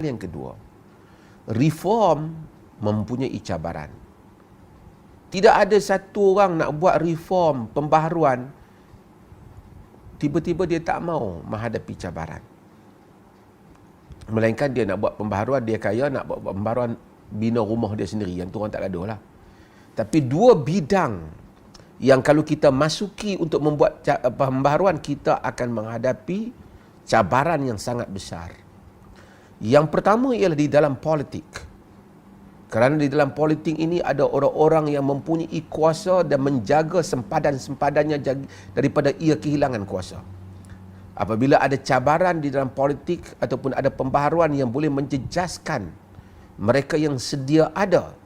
Yang kedua, reform mempunyai cabaran. Tidak ada satu orang nak buat reform, pembaharuan, tiba-tiba dia tak mau menghadapi cabaran. Melainkan dia nak buat pembaharuan, dia kaya, nak buat pembaharuan bina rumah dia sendiri. Yang tu orang tak gaduh lah. Tapi dua bidang yang kalau kita masuki untuk membuat pembaharuan, kita akan menghadapi cabaran yang sangat besar. Yang pertama ialah di dalam politik. Kerana di dalam politik ini ada orang-orang yang mempunyai kuasa dan menjaga sempadan-sempadannya daripada ia kehilangan kuasa. Apabila ada cabaran di dalam politik ataupun ada pembaharuan yang boleh menjejaskan mereka yang sedia ada,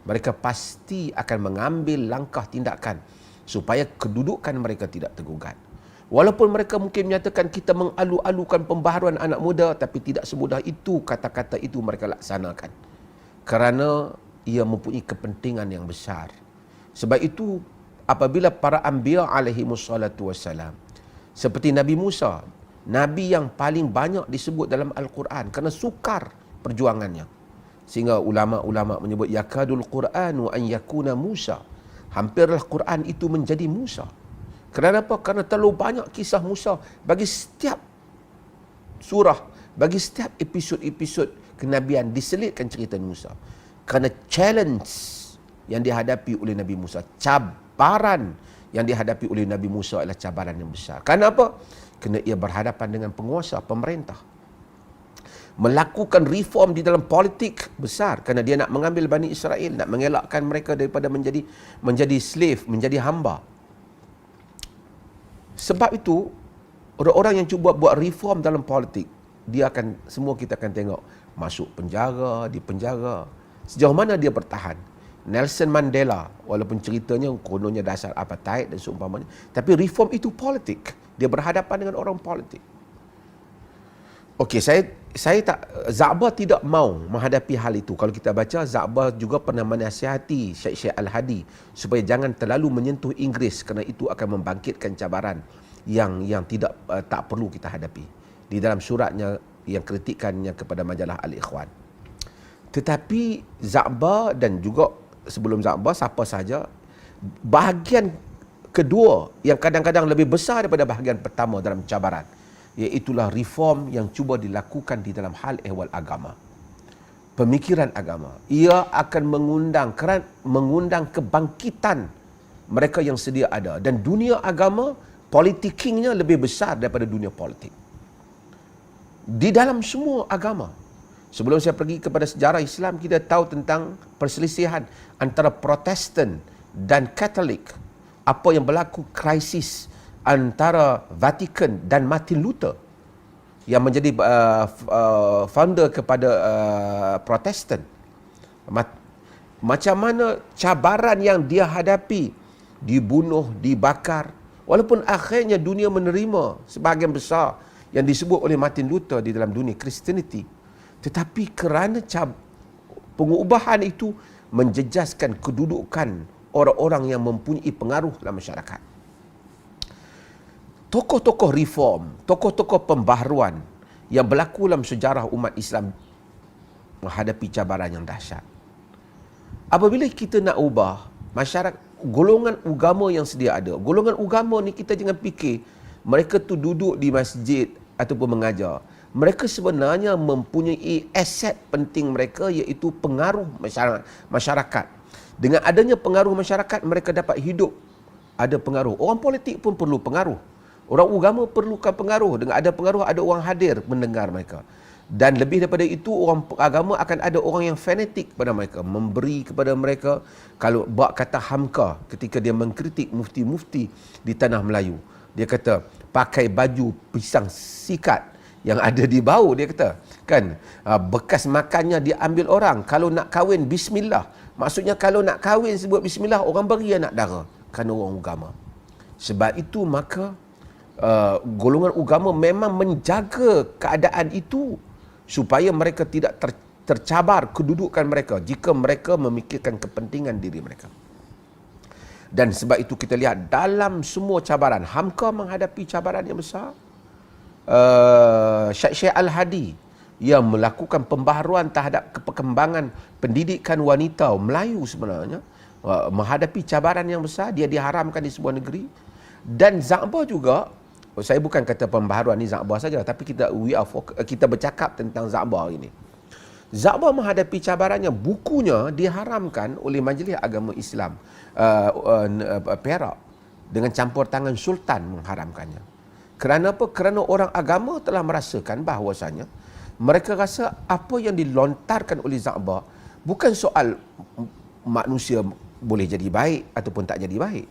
mereka pasti akan mengambil langkah tindakan supaya kedudukan mereka tidak tergugat. Walaupun mereka mungkin menyatakan kita mengalu-alukan pembaharuan anak muda, tapi tidak semudah itu kata-kata itu mereka laksanakan. Kerana ia mempunyai kepentingan yang besar. Sebab itu apabila para anbiya alaihimussalatu wassalam, seperti Nabi Musa, Nabi yang paling banyak disebut dalam Al-Quran kerana sukar perjuangannya. Sehingga ulama-ulama menyebut yakadul Qur'anu an yakuna Musa. Hampirlah Quran itu menjadi Musa. Kerana apa? Kerana terlalu banyak kisah Musa. Bagi setiap surah, bagi setiap episod-episod kenabian diselitkan cerita Musa. Kerana challenge yang dihadapi oleh Nabi Musa, cabaran yang dihadapi oleh Nabi Musa adalah cabaran yang besar. Kerana apa? Kerana ia berhadapan dengan penguasa, pemerintah. Melakukan reform di dalam politik besar kerana dia nak mengambil Bani Israel, nak mengelakkan mereka daripada menjadi slave, menjadi hamba. Sebab itu orang-orang yang cuba buat reform dalam politik, dia akan, semua kita akan tengok masuk penjara, di penjara. Sejauh mana dia bertahan? Nelson Mandela, walaupun ceritanya kononnya dasar apartheid dan seumpamanya, tapi reform itu politik. Dia berhadapan dengan orang politik. Okey, Za'bah tidak mau menghadapi hal itu. Kalau kita baca, Za'bah juga pernah menasihati Syekh Al-Hadi supaya jangan terlalu menyentuh Inggeris kerana itu akan membangkitkan cabaran yang tak perlu kita hadapi. Di dalam suratnya yang kritikannya kepada majalah Al-Ikhwan. Tetapi Za'bah dan juga sebelum Za'bah, siapa saja, bahagian kedua yang kadang-kadang lebih besar daripada bahagian pertama dalam cabaran, iaitulah reform yang cuba dilakukan di dalam hal ehwal agama, pemikiran agama. Ia akan mengundang kebangkitan mereka yang sedia ada, dan dunia agama politikingnya lebih besar daripada dunia politik. Di dalam semua agama, sebelum saya pergi kepada sejarah Islam, kita tahu tentang perselisihan antara Protestan dan Katolik. Apa yang berlaku, krisis antara Vatikan dan Martin Luther yang menjadi founder kepada Protestan. Macam mana cabaran yang dia hadapi, dibunuh, dibakar, walaupun akhirnya dunia menerima sebahagian besar yang disebut oleh Martin Luther di dalam dunia Kristianiti, tetapi kerana pengubahan itu menjejaskan kedudukan orang-orang yang mempunyai pengaruh dalam masyarakat. Tokoh-tokoh reform, tokoh-tokoh pembaharuan yang berlaku dalam sejarah umat Islam menghadapi cabaran yang dahsyat. Apabila kita nak ubah masyarakat, golongan agama yang sedia ada, golongan agama ni kita jangan fikir mereka tu duduk di masjid ataupun mengajar. Mereka sebenarnya mempunyai aset penting mereka, iaitu pengaruh masyarakat. Dengan adanya pengaruh masyarakat, mereka dapat hidup. Ada pengaruh. Orang politik pun perlu pengaruh. Orang agama perlukan pengaruh. Dengan ada pengaruh, ada orang hadir mendengar mereka. Dan lebih daripada itu, orang agama akan ada orang yang fanatik kepada mereka, memberi kepada mereka. Kalau bak kata Hamka ketika dia mengkritik mufti-mufti di tanah Melayu, dia kata pakai baju pisang sikat yang ada di bau, dia kata kan, bekas makannya dia ambil orang. Kalau nak kahwin, bismillah. Maksudnya kalau nak kahwin sebut bismillah, orang beri anak dara kerana orang agama. Sebab itu maka golongan agama memang menjaga keadaan itu supaya mereka tidak tercabar kedudukan mereka jika mereka memikirkan kepentingan diri mereka. Dan sebab itu kita lihat dalam semua cabaran, Hamka menghadapi cabaran yang besar. Syekh Al-Hadi yang melakukan pembaharuan terhadap perkembangan pendidikan wanita Melayu sebenarnya, menghadapi cabaran yang besar, dia diharamkan di sebuah negeri. Dan Za'bah juga, saya bukan kata pembaharuan ni Za'bah saja, tapi kita bercakap tentang Za'bah ini. Za'bah menghadapi cabarannya, bukunya diharamkan oleh Majlis Agama Islam Perak dengan campur tangan Sultan mengharamkannya. Kerana apa? Kerana orang agama telah merasakan bahawasanya mereka rasa apa yang dilontarkan oleh Za'bah bukan soal manusia boleh jadi baik ataupun tak jadi baik.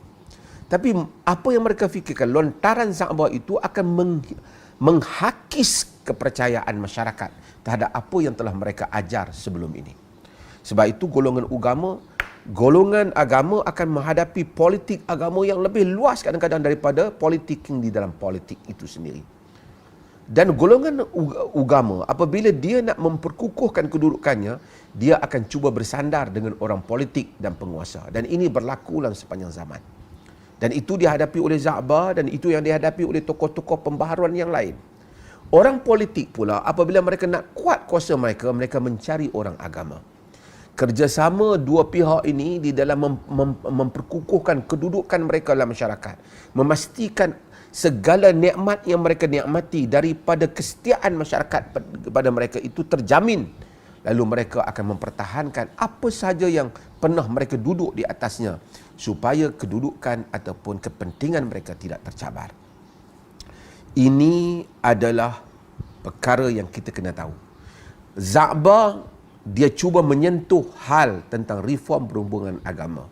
Tapi apa yang mereka fikirkan, lontaran Za'bah itu akan menghakis kepercayaan masyarakat terhadap apa yang telah mereka ajar sebelum ini. Sebab itu golongan agama akan menghadapi politik agama yang lebih luas kadang-kadang daripada politik di dalam politik itu sendiri. Dan golongan agama apabila dia nak memperkukuhkan kedudukannya, dia akan cuba bersandar dengan orang politik dan penguasa. Dan ini berlaku dalam sepanjang zaman. Dan itu dihadapi oleh Za'bah dan itu yang dihadapi oleh tokoh-tokoh pembaharuan yang lain. Orang politik pula apabila mereka nak kuat kuasa mereka, mereka mencari orang agama. Kerjasama dua pihak ini di dalam memperkukuhkan kedudukan mereka dalam masyarakat, memastikan segala nikmat yang mereka nikmati daripada kesetiaan masyarakat kepada mereka itu terjamin. Lalu mereka akan mempertahankan apa sahaja yang pernah mereka duduk di atasnya supaya kedudukan ataupun kepentingan mereka tidak tercabar. Ini adalah perkara yang kita kena tahu. Za'bah dia cuba menyentuh hal tentang reform berhubungan agama.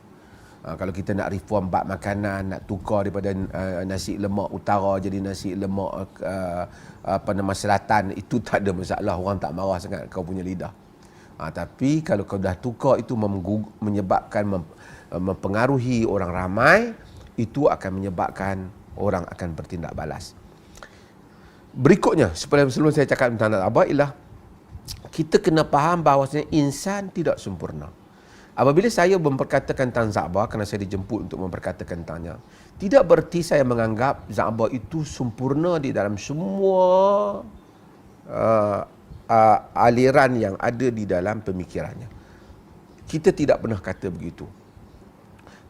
Kalau kita nak reform bab makanan, nak tukar daripada nasi lemak utara jadi nasi lemak selatan, itu tak ada masalah, orang tak marah sangat kau punya lidah. Tapi kalau kau dah tukar itu menyebabkan mempengaruhi orang ramai, itu akan menyebabkan orang akan bertindak balas. Berikutnya, sebelum saya cakap tentang Za'bah, ialah kita kena faham bahawasanya insan tidak sempurna. Apabila saya memperkatakan tentang Za'bah, kerana saya dijemput untuk memperkatakan tentangnya, tidak bererti saya menganggap Za'bah itu sempurna di dalam semua aliran yang ada di dalam pemikirannya. Kita tidak pernah kata begitu.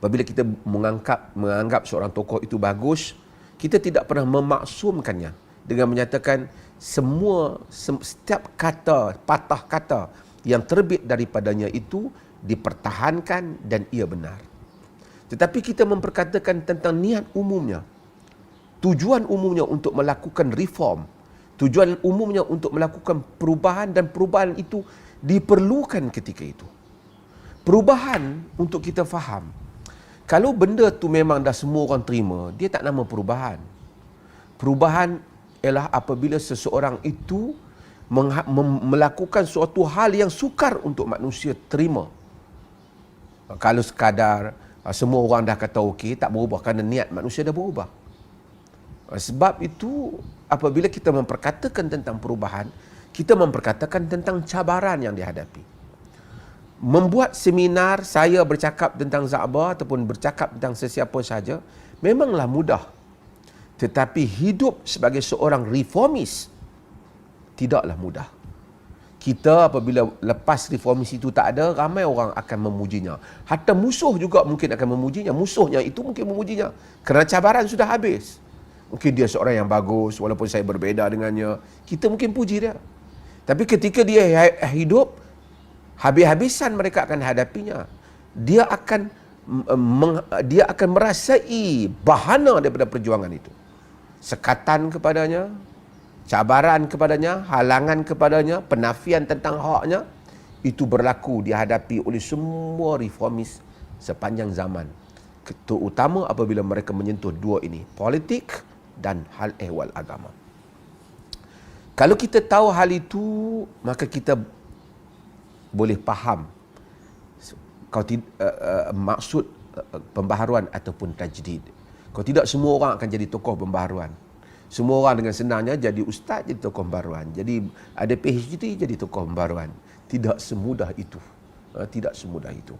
Apabila kita menganggap seorang tokoh itu bagus, kita tidak pernah memaksumkannya dengan menyatakan setiap kata, patah kata yang terbit daripadanya itu dipertahankan dan ia benar. Tetapi kita memperkatakan tentang niat umumnya, tujuan umumnya untuk melakukan reform, tujuan umumnya untuk melakukan perubahan, dan perubahan itu diperlukan ketika itu. Perubahan untuk kita faham, kalau benda tu memang dah semua orang terima, dia tak nama perubahan. Perubahan ialah apabila seseorang itu melakukan suatu hal yang sukar untuk manusia terima. Kalau sekadar semua orang dah kata okey, tak berubah kerana niat manusia dah berubah. Sebab itu apabila kita memperkatakan tentang perubahan, kita memperkatakan tentang cabaran yang dihadapi. Membuat seminar, saya bercakap tentang Za'bah ataupun bercakap tentang sesiapa saja, memanglah mudah. Tetapi hidup sebagai seorang reformis tidaklah mudah. Kita apabila lepas reformis itu tak ada, ramai orang akan memujinya. Hatta musuh juga mungkin akan memujinya. Musuhnya itu mungkin memujinya kerana cabaran sudah habis. Mungkin dia seorang yang bagus, walaupun saya berbeza dengannya, kita mungkin puji dia. Tapi ketika dia hidup, habis-habisan mereka akan hadapinya. Dia akan merasai bahana daripada perjuangan itu. Sekatan kepadanya, cabaran kepadanya, halangan kepadanya, penafian tentang haknya, itu berlaku dihadapi oleh semua reformis sepanjang zaman. Terutama apabila mereka menyentuh dua ini, politik dan hal ehwal agama. Kalau kita tahu hal itu, maka kita boleh faham maksud pembaharuan ataupun tajdid. Kalau tidak, semua orang akan jadi tokoh pembaharuan. Semua orang dengan senangnya jadi ustaz, jadi tokoh pembaharuan. Jadi ada PhD, jadi tokoh pembaharuan. Tidak semudah itu. Tidak semudah itu.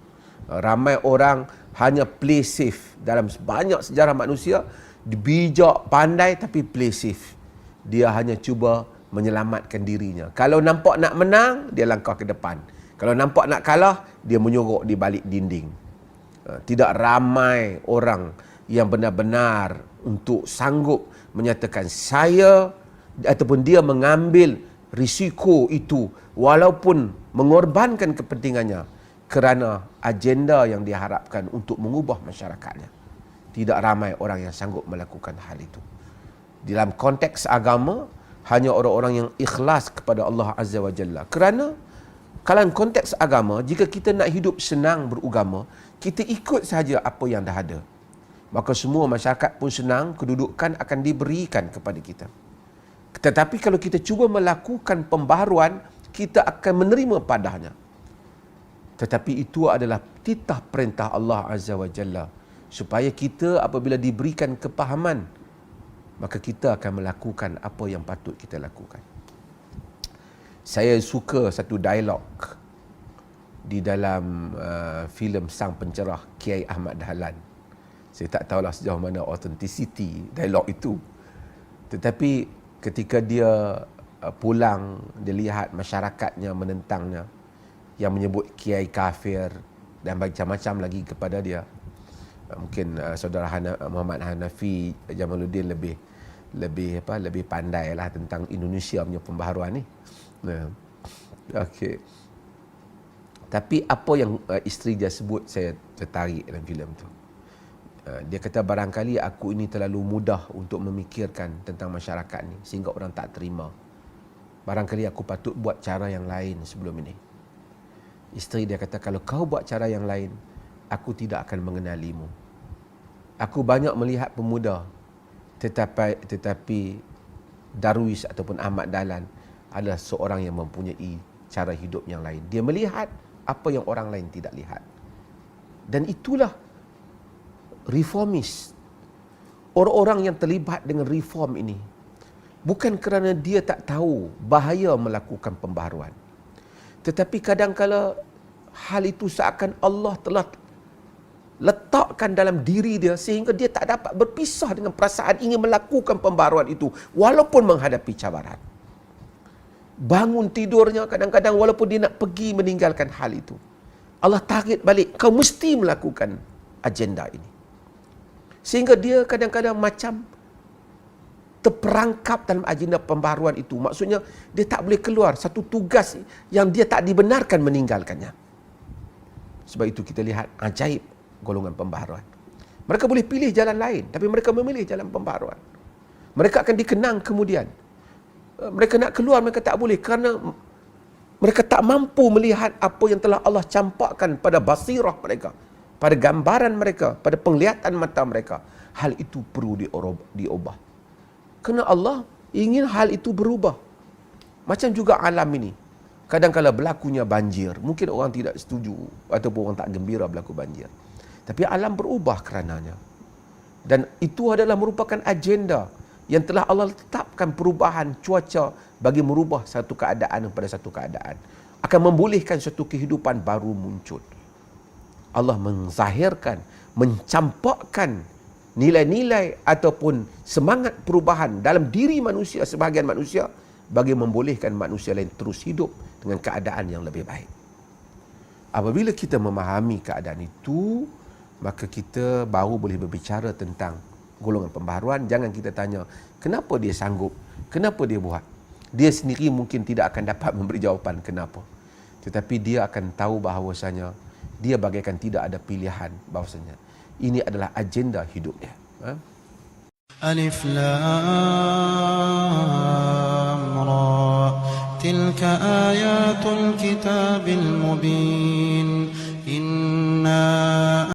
Ramai orang hanya play safe. Dalam banyak sejarah manusia, bijak, pandai tapi play safe. Dia hanya cuba menyelamatkan dirinya. Kalau nampak nak menang, dia langkah ke depan. Kalau nampak nak kalah, dia menyorok di balik dinding. Tidak ramai orang yang benar-benar untuk sanggup menyatakan saya ataupun dia mengambil risiko itu walaupun mengorbankan kepentingannya kerana agenda yang diharapkan untuk mengubah masyarakatnya. Tidak ramai orang yang sanggup melakukan hal itu. Dalam konteks agama, hanya orang-orang yang ikhlas kepada Allah Azza wa Jalla. Kerana kalau konteks agama, jika kita nak hidup senang beragama, kita ikut saja apa yang dah ada. Maka semua masyarakat pun senang, kedudukan akan diberikan kepada kita. Tetapi kalau kita cuba melakukan pembaharuan, kita akan menerima padanya. Tetapi itu adalah titah perintah Allah Azza wa Jalla. Supaya kita apabila diberikan kepahaman, maka kita akan melakukan apa yang patut kita lakukan. Saya suka satu dialog di dalam filem Sang Pencerah Kiai Ahmad Dahlan. Saya tak tahulah sejauh mana authenticity dialog itu. Tetapi ketika dia pulang, dia lihat masyarakatnya menentangnya, yang menyebut kiai kafir dan macam-macam lagi kepada dia. Mungkin saudara Muhammad Hanafi Jamaluddin lebih pandai lah tentang Indonesia punya pembaharuan ni. Okey. Tapi apa yang isteri dia sebut, saya tertarik dalam filem tu. Dia kata barangkali aku ini terlalu mudah untuk memikirkan tentang masyarakat ni sehingga orang tak terima. Barangkali aku patut buat cara yang lain sebelum ini. Isteri dia kata, kalau kau buat cara yang lain, aku tidak akan mengenalimu. Aku banyak melihat pemuda, tetapi Darwis ataupun Ahmad Dahlan adalah seorang yang mempunyai cara hidup yang lain. Dia melihat apa yang orang lain tidak lihat. Dan itulah reformis. Orang-orang yang terlibat dengan reform ini, bukan kerana dia tak tahu bahaya melakukan pembaharuan. Tetapi kadang-kala hal itu seakan Allah telah letakkan dalam diri dia sehingga dia tak dapat berpisah dengan perasaan ingin melakukan pembaharuan itu walaupun menghadapi cabaran. Bangun tidurnya kadang-kadang walaupun dia nak pergi meninggalkan hal itu, Allah tarik balik, kau mesti melakukan agenda ini. Sehingga dia kadang-kadang macam terperangkap dalam agenda pembaharuan itu. Maksudnya dia tak boleh keluar satu tugas yang dia tak dibenarkan meninggalkannya. Sebab itu kita lihat ajaib golongan pembaharuan. Mereka boleh pilih jalan lain, tapi mereka memilih jalan pembaharuan. Mereka akan dikenang kemudian. Mereka nak keluar, mereka tak boleh kerana mereka tak mampu melihat apa yang telah Allah campakkan pada basirah mereka, pada gambaran mereka, pada penglihatan mata mereka. Hal itu perlu diubah. Kerana Allah ingin hal itu berubah. Macam juga alam ini. Kadang-kadang berlakunya banjir. Mungkin orang tidak setuju ataupun orang tak gembira berlaku banjir. Tapi alam berubah kerananya. Dan itu adalah merupakan agenda yang telah Allah tetapkan perubahan cuaca bagi merubah satu keadaan kepada satu keadaan. Akan membolehkan satu kehidupan baru muncul. Allah menzahirkan, mencampakkan nilai-nilai ataupun semangat perubahan dalam diri manusia, sebahagian manusia, bagi membolehkan manusia lain terus hidup dengan keadaan yang lebih baik. Apabila kita memahami keadaan itu, maka kita baru boleh berbicara tentang golongan pembaharuan. Jangan kita tanya, kenapa dia sanggup? Kenapa dia buat? Dia sendiri mungkin tidak akan dapat memberi jawapan kenapa. Tetapi dia akan tahu bahawasanya dia bagaikan tidak ada pilihan, bahawasanya ini adalah agenda hidupnya. Alif Lam Ra, tilka ayatul kitabil mubin, inna